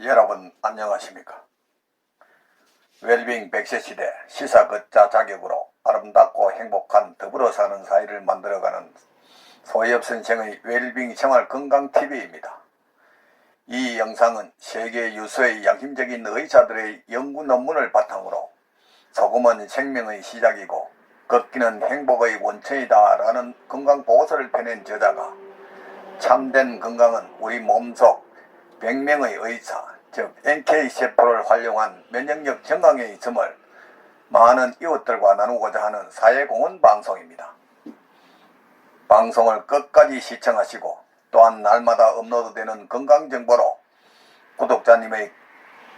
여러분 안녕하십니까? 웰빙 100세 시대 시사 걷자 자격으로 아름답고 행복한 더불어 사는 사회를 만들어가는 소엽 선생의 웰빙 생활 건강 TV입니다. 이 영상은 세계 유수의 양심적인 의사들의 연구 논문을 바탕으로 소금은 생명의 시작이고 걷기는 행복의 원천이다 라는 건강보고서를 펴낸 저자가 참된 건강은 우리 몸속 100명의 의사, 즉 NK세포를 활용한 면역력 증강에 있음을 많은 이웃들과 나누고자 하는 사회공헌 방송입니다. 방송을 끝까지 시청하시고 또한 날마다 업로드되는 건강정보로 구독자님의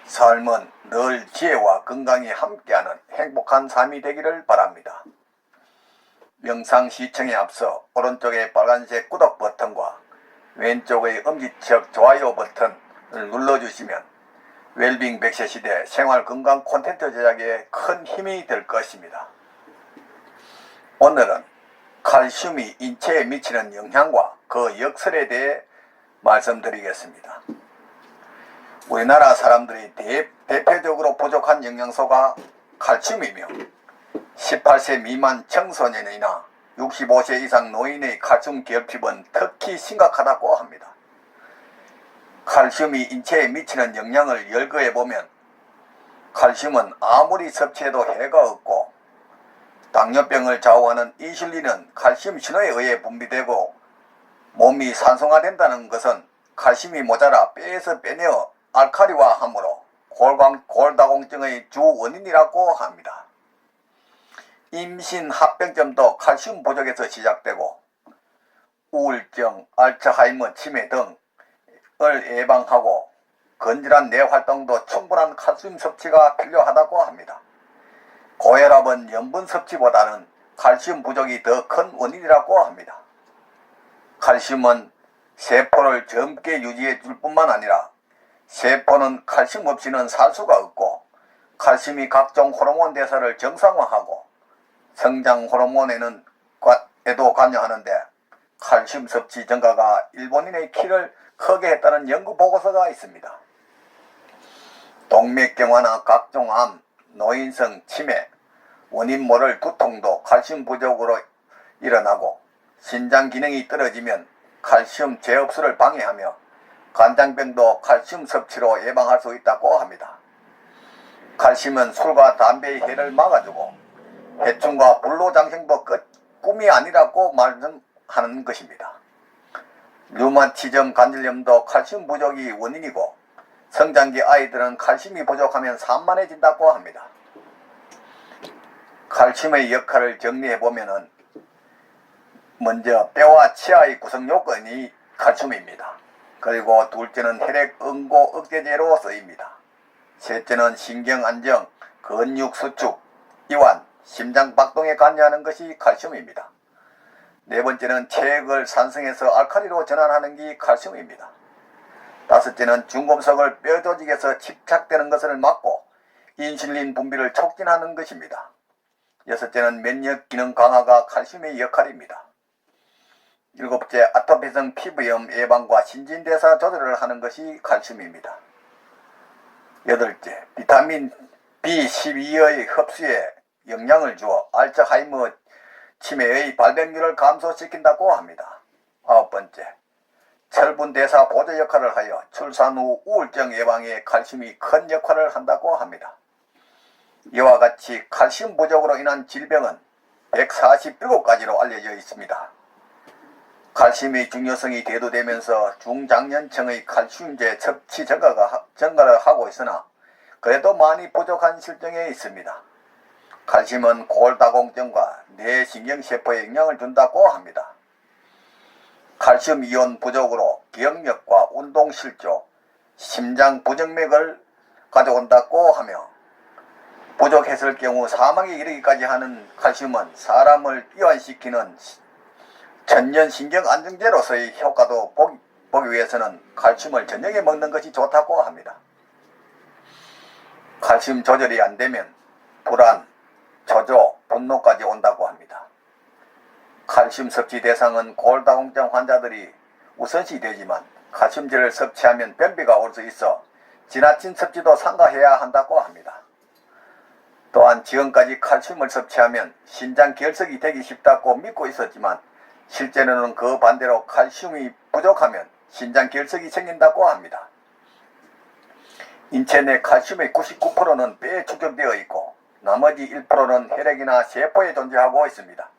삶은 늘 지혜와 건강이 함께하는 행복한 삶이 되기를 바랍니다. 영상 시청에 앞서 오른쪽의 빨간색 구독 버튼과 왼쪽의 엄지척 좋아요 버튼을 눌러주시면 웰빙 100세 시대 생활건강 콘텐츠 제작에 큰 힘이 될 것입니다. 오늘은 칼슘이 인체에 미치는 영향과 그 역설에 대해 말씀드리겠습니다. 우리나라 사람들이 대표적으로 부족한 영양소가 칼슘이며 18세 미만 청소년이나 65세 이상 노인의 칼슘 결핍은 특히 심각하다고 합니다. 칼슘이 인체에 미치는 영향을 열거해보면 칼슘은 아무리 섭취해도 해가 없고 당뇨병을 좌우하는 인슐린은 칼슘 신호에 의해 분비되고 몸이 산성화된다는 것은 칼슘이 모자라 뼈에서 빼내어 알칼리화함으로 골다공증의 주 원인이라고 합니다. 임신 합병증도 칼슘 부족에서 시작되고 우울증, 알츠하이머 치매 등을 예방하고 건전한 뇌활동도 충분한 칼슘 섭취가 필요하다고 합니다. 고혈압은 염분 섭취보다는 칼슘 부족이 더 큰 원인이라고 합니다. 칼슘은 세포를 젊게 유지해 줄 뿐만 아니라 세포는 칼슘 없이는 살 수가 없고 칼슘이 각종 호르몬 대사를 정상화하고 성장 호르몬에도 관여하는데 칼슘 섭취 증가가 일본인의 키를 크게 했다는 연구 보고서가 있습니다. 동맥경화나 각종 암, 노인성 치매, 원인 모를 두통도 칼슘 부족으로 일어나고 신장 기능이 떨어지면 칼슘 재흡수를 방해하며 간장병도 칼슘 섭취로 예방할 수 있다고 합니다. 칼슘은 술과 담배의 해를 막아주고 해충과 불로장생도 꿈이 아니라고 말하는 것입니다. 류마티즘 관절염도 칼슘 부족이 원인이고 성장기 아이들은 칼슘이 부족하면 산만해진다고 합니다. 칼슘의 역할을 정리해보면 먼저 뼈와 치아의 구성 요건이 칼슘입니다. 그리고 둘째는 혈액 응고 억제제로 쓰입니다. 셋째는 신경 안정, 근육 수축, 이완, 심장 박동에 관여하는 것이 칼슘입니다. 네 번째는 체액을 산성해서 알칼리로 전환하는 게 칼슘입니다. 다섯째는 중금속을 뼈 조직에서 집착되는 것을 막고 인슐린 분비를 촉진하는 것입니다. 여섯째는 면역 기능 강화가 칼슘의 역할입니다. 일곱째, 아토피성 피부염 예방과 신진대사 조절을 하는 것이 칼슘입니다. 여덟째, 비타민 B12의 흡수에 영향을 주어 알츠하이머 치매의 발병률을 감소시킨다고 합니다. 아홉 번째, 철분 대사 보조 역할을 하여 출산 후 우울증 예방에 칼슘이 큰 역할을 한다고 합니다. 이와 같이 칼슘 부족으로 인한 질병은 147가지로 알려져 있습니다. 칼슘의 중요성이 대두되면서 중장년층의 칼슘제 섭취 증가를 하고 있으나 그래도 많이 부족한 실정에 있습니다. 칼슘은 골다공증과 뇌신경세포에 영향을 준다고 합니다. 칼슘 이온 부족으로 기억력과 운동실조, 심장 부정맥을 가져온다고 하며 부족했을 경우 사망에 이르기까지 하는 칼슘은 사람을 이완시키는 천연신경안정제로서의 효과도 보기 위해서는 칼슘을 저녁에 먹는 것이 좋다고 합니다. 칼슘 조절이 안되면 불안, 초조, 분노까지 온다고 합니다. 칼슘 섭취 대상은 골다공증 환자들이 우선시 되지만 칼슘제를 섭취하면 변비가 올 수 있어 지나친 섭취도 삼가해야 한다고 합니다. 또한 지금까지 칼슘을 섭취하면 신장 결석이 되기 쉽다고 믿고 있었지만 실제로는 그 반대로 칼슘이 부족하면 신장 결석이 생긴다고 합니다. 인체 내 칼슘의 99%는 폐에 축적되어 있고 나머지 1%는 혈액이나 세포에 존재하고 있습니다.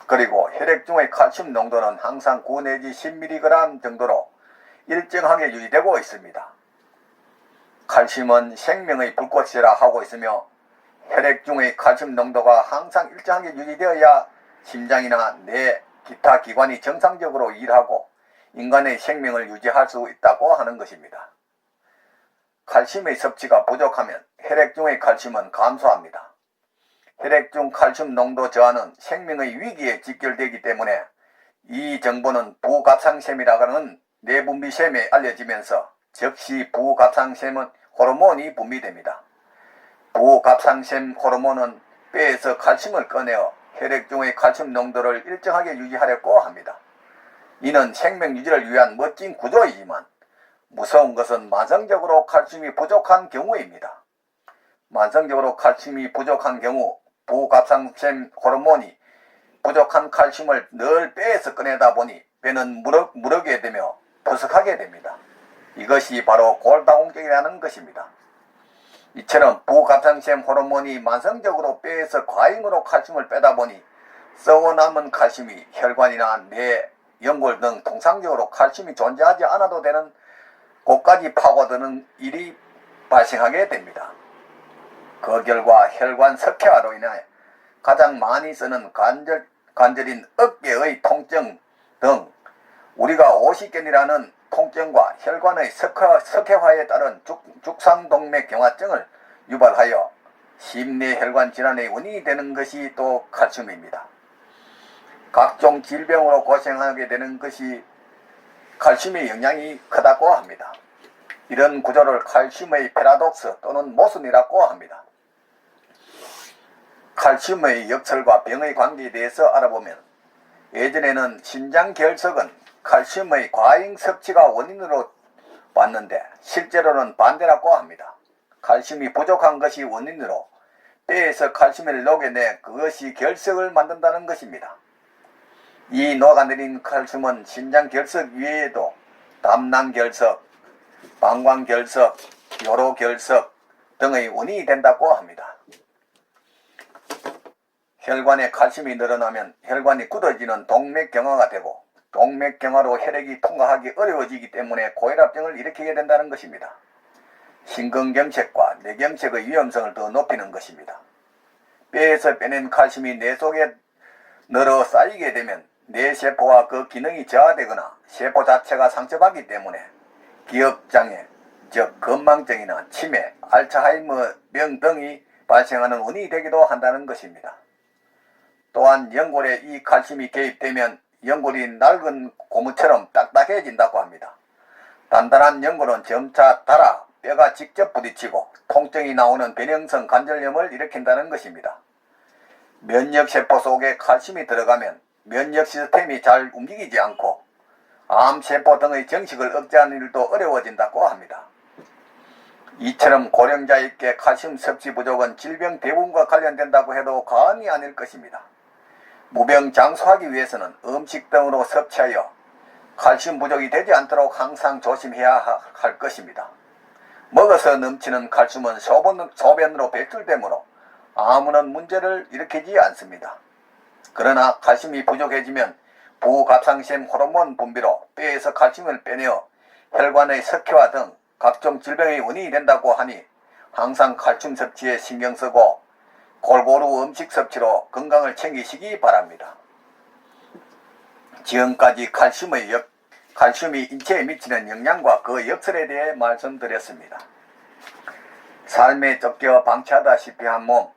그리고 혈액 중의 칼슘 농도는 항상 9 내지 10mg 정도로 일정하게 유지되고 있습니다. 칼슘은 생명의 불꽃이라 하고 있으며 혈액 중의 칼슘 농도가 항상 일정하게 유지되어야 심장이나 뇌, 기타 기관이 정상적으로 일하고 인간의 생명을 유지할 수 있다고 하는 것입니다. 칼슘의 섭취가 부족하면 혈액 중의 칼슘은 감소합니다. 혈액 중 칼슘 농도 저하는 생명의 위기에 직결되기 때문에 이 정보는 부갑상샘이라는 내분비샘에 알려지면서 즉시 부갑상샘은 호르몬이 분비됩니다. 부갑상샘 호르몬은 폐에서 칼슘을 꺼내어 혈액 중의 칼슘 농도를 일정하게 유지하려고 합니다. 이는 생명 유지를 위한 멋진 구조이지만 무서운 것은 만성적으로 칼슘이 부족한 경우입니다. 만성적으로 칼슘이 부족한 경우 부갑상샘 호르몬이 부족한 칼슘을 늘 폐에서 꺼내다 보니 폐는 무르게 되며 부석하게 됩니다. 이것이 바로 골다공증이라는 것입니다. 이처럼 부갑상샘 호르몬이 만성적으로 폐에서 과잉으로 칼슘을 빼다 보니 썩어 남은 칼슘이 혈관이나 뇌, 연골 등 통상적으로 칼슘이 존재하지 않아도 되는 곳까지 파고드는 일이 발생하게 됩니다. 그 결과 혈관 석회화로 인해 가장 많이 쓰는 관절인 어깨의 통증 등 우리가 오시견이라는 통증과 혈관의 석회화에 따른 죽상동맥경화증을 유발하여 심내혈관 질환의 원인이 되는 것이 또 칼슘입니다. 각종 질병으로 고생하게 되는 것이 칼슘의 영향이 크다고 합니다. 이런 구조를 칼슘의 패러독스 또는 모순이라고 합니다. 칼슘의 역설과 병의 관계에 대해서 알아보면 예전에는 신장 결석은 칼슘의 과잉 섭취가 원인으로 봤는데 실제로는 반대라고 합니다. 칼슘이 부족한 것이 원인으로 폐에서 칼슘을 녹여내 그것이 결석을 만든다는 것입니다. 이 녹아내린 칼슘은 신장 결석 이외에도 담낭 결석, 방광 결석, 요로 결석 등의 원인이 된다고 합니다. 혈관에 칼슘이 늘어나면 혈관이 굳어지는 동맥경화가 되고 동맥경화로 혈액이 통과하기 어려워지기 때문에 고혈압증을 일으키게 된다는 것입니다. 심근경색과 뇌경색의 위험성을 더 높이는 것입니다. 폐에서 빼낸 칼슘이 뇌 속에 늘어 쌓이게 되면 뇌세포와 그 기능이 저하되거나 세포 자체가 상처받기 때문에 기억장애, 즉 건망증이나 치매, 알츠하이머병 등이 발생하는 원인이 되기도 한다는 것입니다. 또한 연골에 이 칼슘이 개입되면 연골이 낡은 고무처럼 딱딱해진다고 합니다. 단단한 연골은 점차 닳아 뼈가 직접 부딪히고 통증이 나오는 변형성 관절염을 일으킨다는 것입니다. 면역세포 속에 칼슘이 들어가면 면역 시스템이 잘 움직이지 않고 암세포 등의 정식을 억제하는 일도 어려워진다고 합니다. 이처럼 고령자에게 칼슘 섭취 부족은 질병 대부분과 관련된다고 해도 과언이 아닐 것입니다. 무병장수하기 위해서는 음식 등으로 섭취하여 칼슘 부족이 되지 않도록 항상 조심해야 할 것입니다. 먹어서 넘치는 칼슘은 소변으로 배출되므로 아무런 문제를 일으키지 않습니다. 그러나 칼슘이 부족해지면 부갑상샘 호르몬 분비로 뼈에서 칼슘을 빼내어 혈관의 석회화 등 각종 질병의 원인이 된다고 하니 항상 칼슘 섭취에 신경 쓰고 골고루 음식 섭취로 건강을 챙기시기 바랍니다. 지금까지 칼슘이 인체에 미치는 영향과 그 역설에 대해 말씀드렸습니다. 삶에 쫓겨 방치하다시피 한 몸,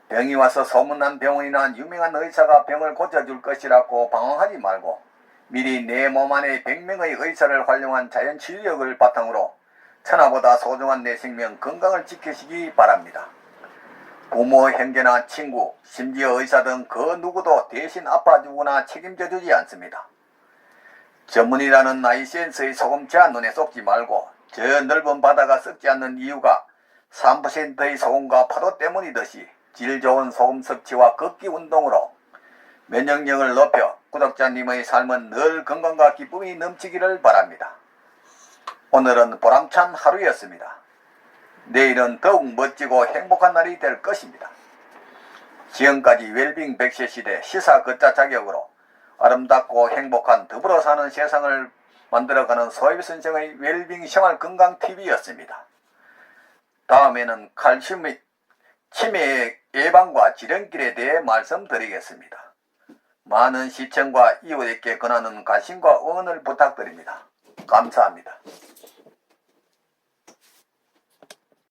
병이 와서 소문난 병원이나 유명한 의사가 병을 고쳐줄 것이라고 방황하지 말고 미리 내 몸 안에 100명의 의사를 활용한 자연치유력을 바탕으로 천하보다 소중한 내 생명 건강을 지키시기 바랍니다. 부모, 형제나 친구, 심지어 의사 등 그 누구도 대신 아파주거나 책임져 주지 않습니다. 전문이라는 라이센스의 소금치한 눈에 속지 말고 저 넓은 바다가 썩지 않는 이유가 3%의 소금과 파도 때문이듯이 질 좋은 소금 섭취와 걷기 운동으로 면역력을 높여 구독자님의 삶은 늘 건강과 기쁨이 넘치기를 바랍니다. 오늘은 보람찬 하루였습니다. 내일은 더욱 멋지고 행복한 날이 될 것입니다. 지금까지 웰빙 100세 시대 시사 걷자 자격으로 아름답고 행복한 더불어 사는 세상을 만들어가는 소혜비 선생의 웰빙 생활 건강 TV였습니다. 다음에는 칼슘 치매 예방과 지름길에 대해 말씀드리겠습니다. 많은 시청과 이웃에게 권하는 관심과 응원을 부탁드립니다. 감사합니다.